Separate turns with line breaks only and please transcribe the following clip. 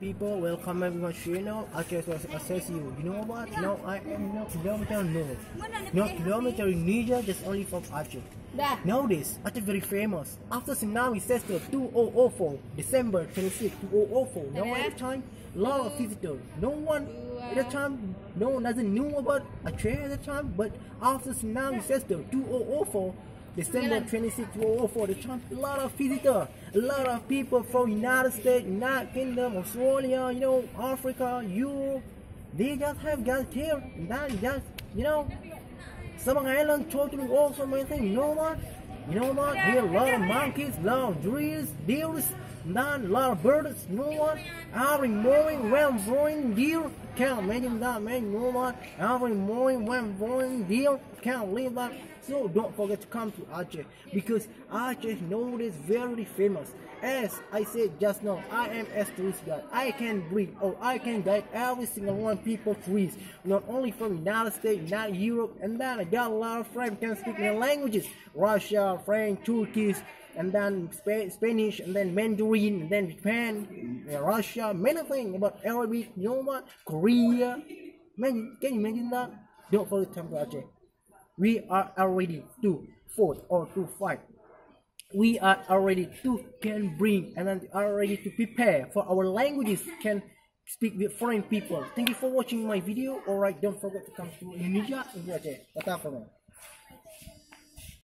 People, welcome everyone to channel. I just assess you. You know what? No, I am no kilometer north. No kilometer in Niger, just only from Aceh. Nowadays, Aceh very famous. After tsunami disaster 2004, December 26, 2004. Now at the time, lot of visitors. No one at the time, no one doesn't know about Aceh at the time. But after tsunami disaster 2004. December 26, 2004, the time, a lot of visitors, a lot of people from United States, United Kingdom, Australia, Africa, Europe, they just have got here, and then just, Sabang Island totally awesome, I think, you know what, here a lot of monkeys, a lot of deers, and then a lot of birds, you know what, every morning when growing deer, can't imagine that, man, you know what, every morning when growing deer, can't believe that. So don't forget to come to Aceh, because Aceh nowadays very famous. As I said just now, I am a tourist guide. I can bring or I can guide every single one people tourists, not only from United States, not Europe, and then I got a lot of friends who can speak their languages: Russia, French, Turkish, and then Spanish, and then Mandarin, and then Japan, Russia, many things about Arabic, Korea. Man, can you imagine that? Don't forget to come to Aceh. We are ready to fight or to fight. We are already to can bring and then are ready to prepare for our languages can speak with foreign people. Thank you for watching my video. Alright, don't forget to come to Indonesia and Aceh. Tata for now.